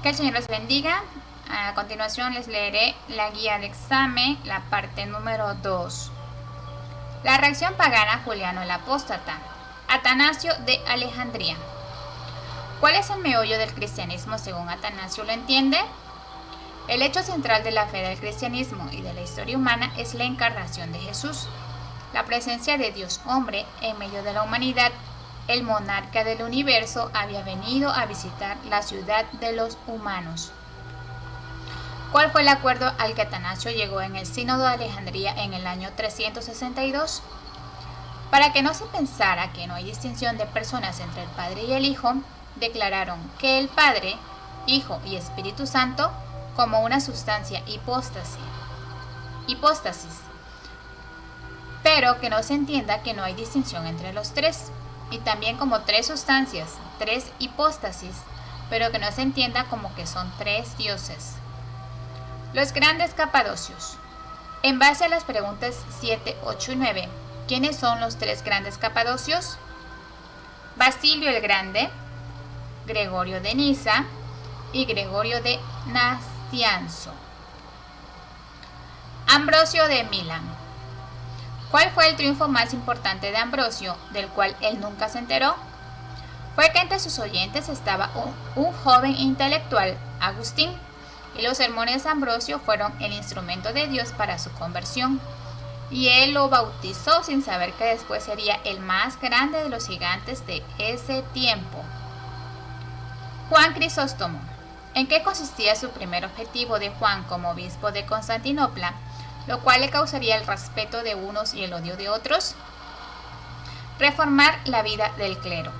Que el Señor les bendiga. A continuación les leeré la guía de examen, la parte número 2. La reacción pagana a Juliano el Apóstata. Atanasio de Alejandría. ¿Cuál es el meollo del cristianismo según Atanasio lo entiende? El hecho central de la fe del cristianismo y de la historia humana es la encarnación de Jesús, la presencia de Dios hombre en medio de la humanidad. El monarca del universo había venido a visitar la ciudad de los humanos. ¿Cuál fue el acuerdo al que Atanasio llegó en el Sínodo de Alejandría en el año 362? Para que no se pensara que no hay distinción de personas entre el Padre y el Hijo, declararon que el Padre, Hijo y Espíritu Santo como una sustancia hipóstasis, pero que no se entienda que no hay distinción entre los tres, y también como tres sustancias, tres hipóstasis, pero que no se entienda como que son tres dioses. Los grandes capadocios. En base a las preguntas 7, 8 y 9, ¿quiénes son los tres grandes capadocios? Basilio el Grande, Gregorio de Niza y Gregorio de Nacianzo. Ambrosio de Milán. ¿Cuál fue el triunfo más importante de Ambrosio, del cual él nunca se enteró? Fue que entre sus oyentes estaba un joven intelectual, Agustín, y los sermones de Ambrosio fueron el instrumento de Dios para su conversión, y él lo bautizó sin saber que después sería el más grande de los gigantes de ese tiempo. Juan Crisóstomo. ¿En qué consistía su primer objetivo de Juan como obispo de Constantinopla, lo cual le causaría el respeto de unos y el odio de otros? Reformar la vida del clero.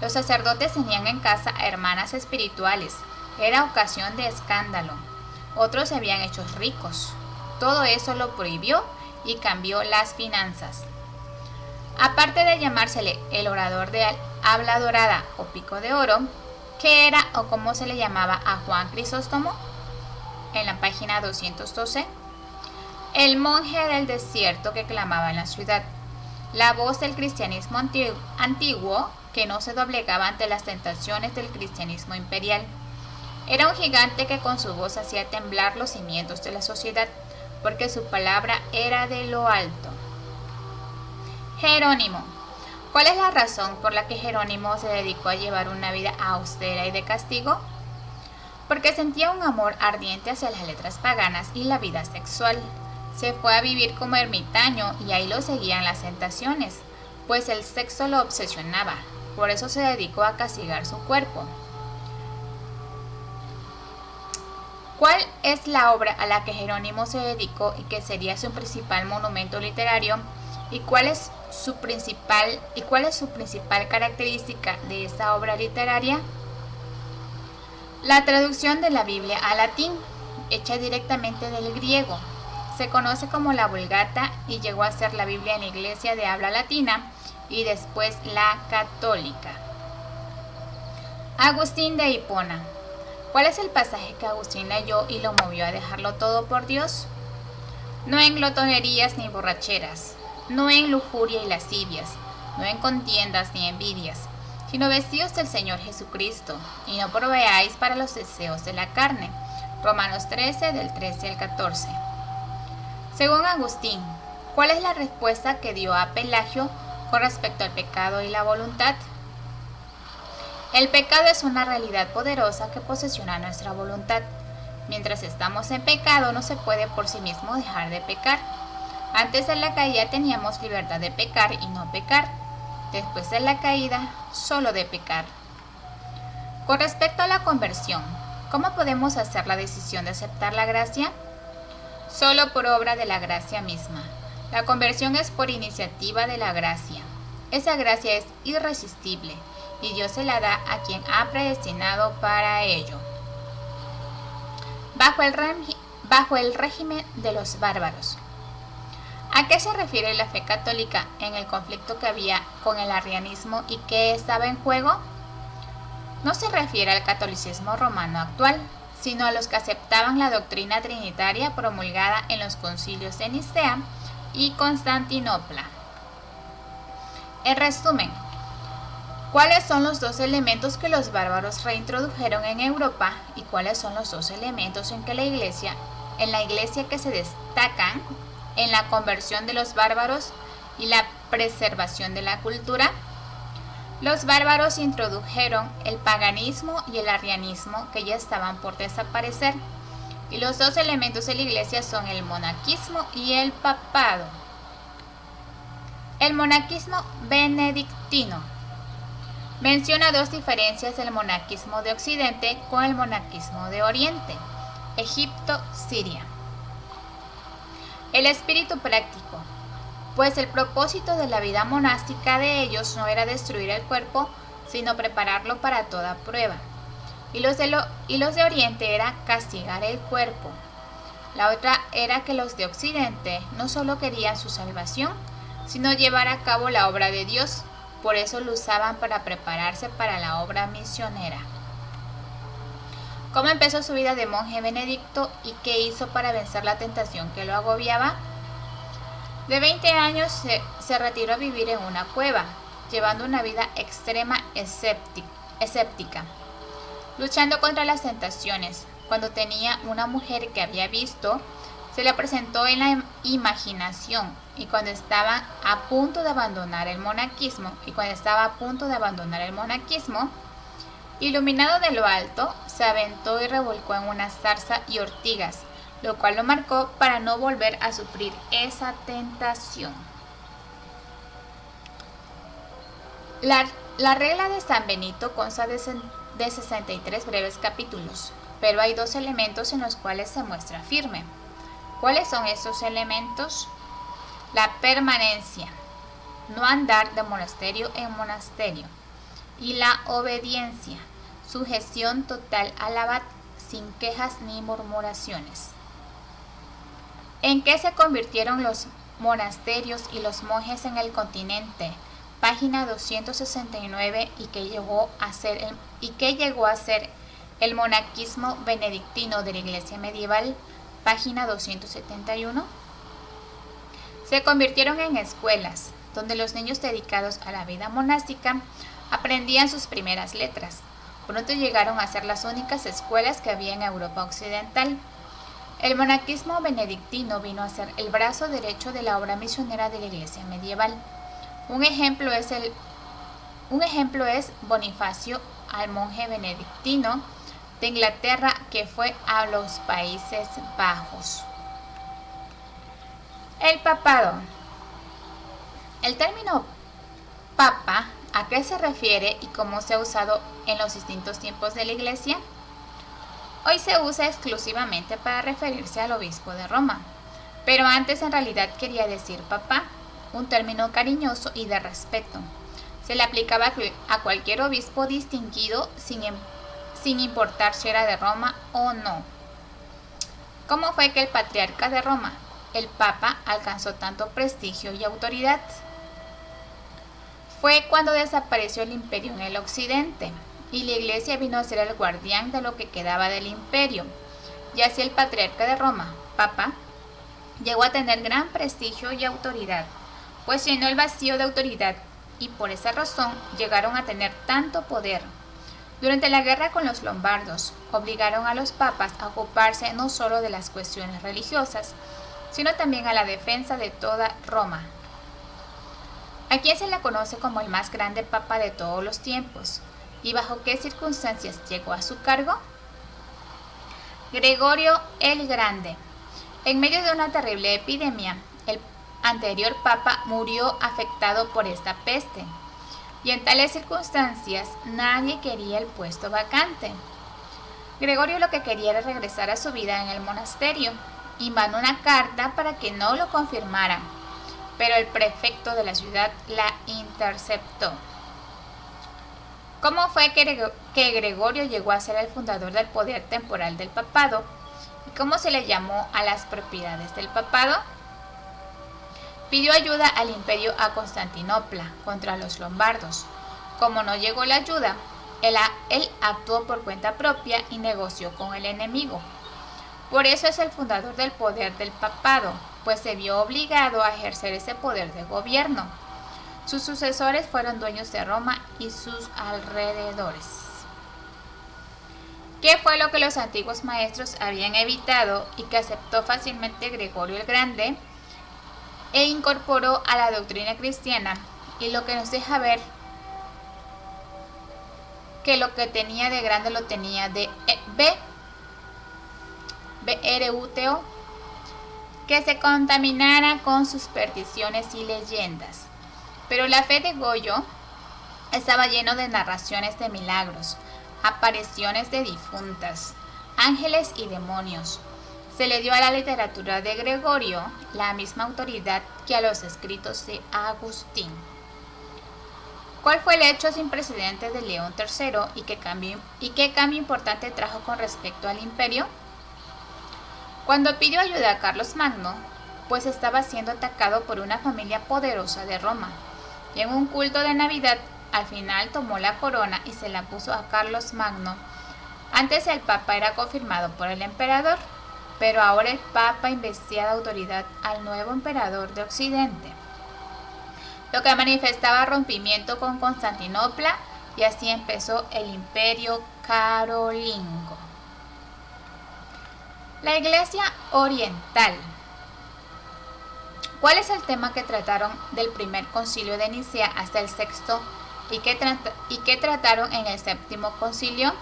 Los sacerdotes tenían en casa a hermanas espirituales. Era ocasión de escándalo. Otros se habían hecho ricos. Todo eso lo prohibió y cambió las finanzas. Aparte de llamársele el orador de habla dorada o pico de oro, ¿qué era o cómo se le llamaba a Juan Crisóstomo? En la página 212. El monje del desierto que clamaba en la ciudad, la voz del cristianismo antiguo que no se doblegaba ante las tentaciones del cristianismo imperial. Era un gigante que con su voz hacía temblar los cimientos de la sociedad, porque su palabra era de lo alto. Jerónimo. ¿Cuál es la razón por la que Jerónimo se dedicó a llevar una vida austera y de castigo? Porque sentía un amor ardiente hacia las letras paganas y la vida sexual. Se fue a vivir como ermitaño y ahí lo seguían las tentaciones, pues el sexo lo obsesionaba. Por eso se dedicó a castigar su cuerpo. ¿Cuál es la obra a la que Jerónimo se dedicó y que sería su principal monumento literario? ¿Y cuál es su principal característica de esta obra literaria? La traducción de la Biblia al latín, hecha directamente del griego. Se conoce como la Vulgata y llegó a ser la Biblia en la Iglesia de habla latina y después la católica. Agustín de Hipona. ¿Cuál es el pasaje que Agustín leyó y lo movió a dejarlo todo por Dios? No en glotonerías ni borracheras, no en lujuria y lascivias, no en contiendas ni envidias, sino vestidos del Señor Jesucristo, y no proveáis para los deseos de la carne. Romanos 13, del 13 al 14. Según Agustín, ¿cuál es la respuesta que dio a Pelagio con respecto al pecado y la voluntad? El pecado es una realidad poderosa que posesiona nuestra voluntad. Mientras estamos en pecado no se puede por sí mismo dejar de pecar. Antes de la caída teníamos libertad de pecar y no pecar. Después de la caída, solo de pecar. Con respecto a la conversión, ¿cómo podemos hacer la decisión de aceptar la gracia? Solo por obra de la gracia misma. La conversión es por iniciativa de la gracia. Esa gracia es irresistible y Dios se la da a quien ha predestinado para ello. Bajo el régimen de los bárbaros. ¿A qué se refiere la fe católica en el conflicto que había con el arrianismo y qué estaba en juego? No se refiere al catolicismo romano actual, sino a los que aceptaban la doctrina trinitaria promulgada en los concilios de Nicea y Constantinopla. En resumen, ¿Cuáles son los dos elementos que los bárbaros reintrodujeron en Europa y cuáles son los dos elementos en la iglesia que se destacan en la conversión de los bárbaros y la preservación de la cultura? Los bárbaros introdujeron el paganismo y el arrianismo, que ya estaban por desaparecer, y los dos elementos de la iglesia son el monarquismo y el papado. El monarquismo benedictino menciona dos diferencias del monarquismo de Occidente con el monarquismo de Oriente, Egipto-Siria. El espíritu práctico, pues el propósito de la vida monástica de ellos no era destruir el cuerpo, sino prepararlo para toda prueba. Y los de Oriente era castigar el cuerpo. La otra era que los de Occidente no solo querían su salvación, sino llevar a cabo la obra de Dios. Por eso lo usaban para prepararse para la obra misionera. ¿Cómo empezó su vida de monje benedicto y qué hizo para vencer la tentación que lo agobiaba? De 20 años se retiró a vivir en una cueva, llevando una vida extrema escéptica, luchando contra las tentaciones. Cuando tenía una mujer que había visto, se le presentó en la imaginación, y cuando estaba a punto de abandonar el monaquismo, iluminado de lo alto, se aventó y revolcó en una zarza y ortigas, lo cual lo marcó para no volver a sufrir esa tentación. La regla de San Benito consta de 63 breves capítulos, pero hay dos elementos en los cuales se muestra firme. ¿Cuáles son estos elementos? La permanencia, no andar de monasterio en monasterio, y la obediencia, sujeción total al abad, sin quejas ni murmuraciones. ¿En qué se convirtieron los monasterios y los monjes en el continente? Página 269, y qué llegó a ser el monaquismo benedictino de la Iglesia medieval, página 271. Se convirtieron en escuelas, donde los niños dedicados a la vida monástica aprendían sus primeras letras. Pronto llegaron a ser las únicas escuelas que había en Europa occidental. El monaquismo benedictino vino a ser el brazo derecho de la obra misionera de la Iglesia medieval. Un ejemplo es Bonifacio, al monje benedictino de Inglaterra que fue a los Países Bajos. El papado. El término papa, ¿a qué se refiere y cómo se ha usado en los distintos tiempos de la Iglesia? Hoy se usa exclusivamente para referirse al obispo de Roma, pero antes en realidad quería decir papá, un término cariñoso y de respeto. Se le aplicaba a cualquier obispo distinguido sin importar si era de Roma o no. ¿Cómo fue que el patriarca de Roma, el Papa, alcanzó tanto prestigio y autoridad? Fue cuando desapareció el imperio en el occidente y la Iglesia vino a ser el guardián de lo que quedaba del imperio. Y así el patriarca de Roma, Papa, llegó a tener gran prestigio y autoridad, pues llenó el vacío de autoridad y por esa razón llegaron a tener tanto poder. Durante la guerra con los lombardos, obligaron a los papas a ocuparse no solo de las cuestiones religiosas, sino también a la defensa de toda Roma. ¿A quién se le conoce como el más grande papa de todos los tiempos? ¿Y bajo qué circunstancias llegó a su cargo? Gregorio el Grande. En medio de una terrible epidemia, el anterior papa murió afectado por esta peste, y en tales circunstancias nadie quería el puesto vacante. Gregorio lo que quería era regresar a su vida en el monasterio, y mandó una carta para que no lo confirmaran, pero el prefecto de la ciudad la interceptó. ¿Cómo fue que Gregorio llegó a ser el fundador del poder temporal del papado? ¿Y cómo se le llamó a las propiedades del papado? Pidió ayuda al imperio a Constantinopla contra los lombardos. Como no llegó la ayuda, él actuó por cuenta propia y negoció con el enemigo. Por eso es el fundador del poder del papado, pues se vio obligado a ejercer ese poder de gobierno. Sus sucesores fueron dueños de Roma y sus alrededores. ¿Qué fue lo que los antiguos maestros habían evitado y que aceptó fácilmente Gregorio el Grande e incorporó a la doctrina cristiana, y lo que nos deja ver que lo que tenía de grande lo tenía de BRUTO, que se contaminara con supersticiones y leyendas? Pero la fe de Goyo estaba lleno de narraciones de milagros, apariciones de difuntas, ángeles y demonios. Se le dio a la literatura de Gregorio la misma autoridad que a los escritos de Agustín. ¿Cuál fue el hecho sin precedentes de León III y qué cambio importante trajo con respecto al imperio? Cuando pidió ayuda a Carlos Magno, pues estaba siendo atacado por una familia poderosa de Roma, y en un culto de Navidad al final tomó la corona y se la puso a Carlos Magno. Antes el Papa era confirmado por el emperador, pero ahora el Papa investiga de autoridad al nuevo emperador de Occidente, lo que manifestaba rompimiento con Constantinopla, y así empezó el Imperio Carolingo. La Iglesia Oriental. ¿Cuál es el tema que trataron del primer concilio de Nicea hasta el sexto y qué trataron en el séptimo concilio?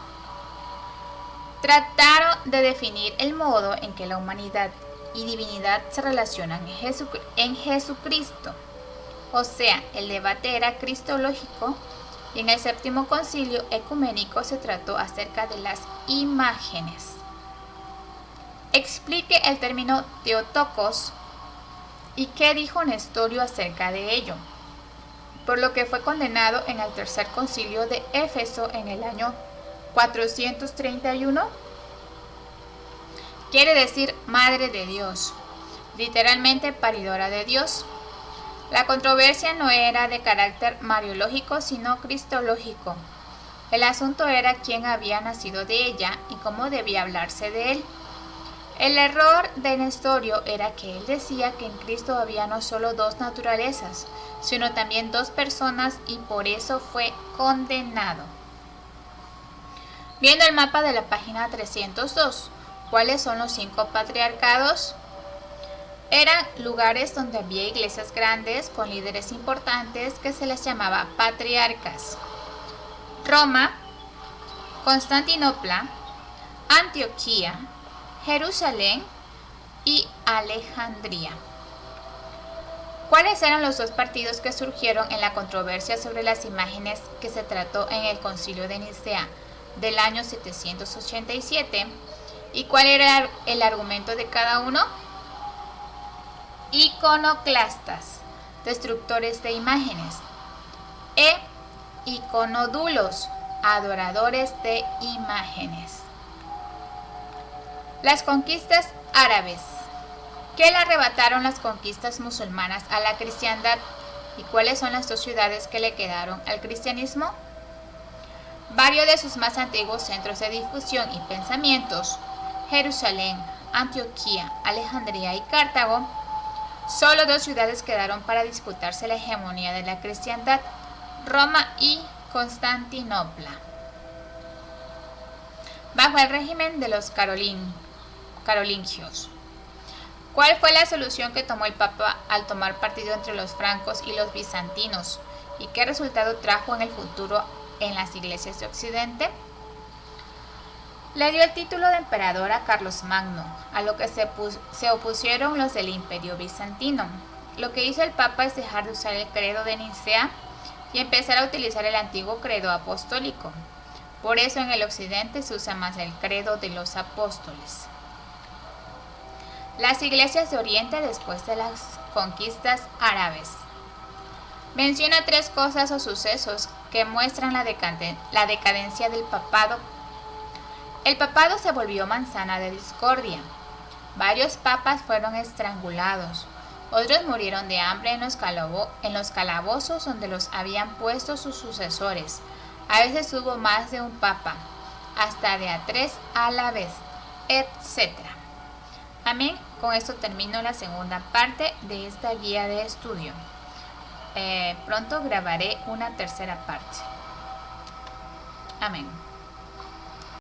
Trataron de definir el modo en que la humanidad y divinidad se relacionan en Jesucristo. O sea, el debate era cristológico, y en el séptimo concilio ecuménico se trató acerca de las imágenes. Explique el término Theotokos y qué dijo Nestorio acerca de ello, por lo que fue condenado en el tercer concilio de Éfeso en el año 431. Quiere decir Madre de Dios, literalmente paridora de Dios. La controversia no era de carácter mariológico, sino cristológico. El asunto era quién había nacido de ella y cómo debía hablarse de él. El error de Nestorio era que él decía que en Cristo había no solo dos naturalezas, sino también dos personas, y por eso fue condenado. Viendo el mapa de la página 302, ¿cuáles son los 5 patriarcados? Eran lugares donde había iglesias grandes con líderes importantes que se les llamaba patriarcas: Roma, Constantinopla, Antioquía, Jerusalén y Alejandría. ¿Cuáles eran los dos partidos que surgieron en la controversia sobre las imágenes que se trató en el Concilio de Nicea del año 787? ¿Y cuál era el argumento de cada uno? Iconoclastas, destructores de imágenes, e iconodulos, adoradores de imágenes. Las conquistas árabes. ¿Qué le arrebataron las conquistas musulmanas a la cristiandad? ¿Y cuáles son las 2 ciudades que le quedaron al cristianismo? Varios de sus más antiguos centros de difusión y pensamientos, Jerusalén, Antioquía, Alejandría y Cartago. Solo 2 ciudades quedaron para disputarse la hegemonía de la cristiandad: Roma y Constantinopla. Bajo el régimen de los carolingios. ¿Cuál fue la solución que tomó el Papa al tomar partido entre los francos y los bizantinos? ¿Y qué resultado trajo en el futuro en las iglesias de Occidente? Le dio el título de emperador a Carlos Magno, a lo que se opusieron los del Imperio Bizantino. Lo que hizo el Papa es dejar de usar el credo de Nicea y empezar a utilizar el antiguo credo apostólico. Por eso en el Occidente se usa más el credo de los apóstoles. Las iglesias de Oriente después de las conquistas árabes. Menciona 3 cosas o sucesos que muestran la decadencia del papado. El papado se volvió manzana de discordia. Varios papas fueron estrangulados. Otros murieron de hambre en los calabozos donde los habían puesto sus sucesores. A veces hubo más de un papa, hasta de a 3 a la vez, etc. Amén. Con esto termino la segunda parte de esta guía de estudio. pronto grabaré una tercera parte. Amén.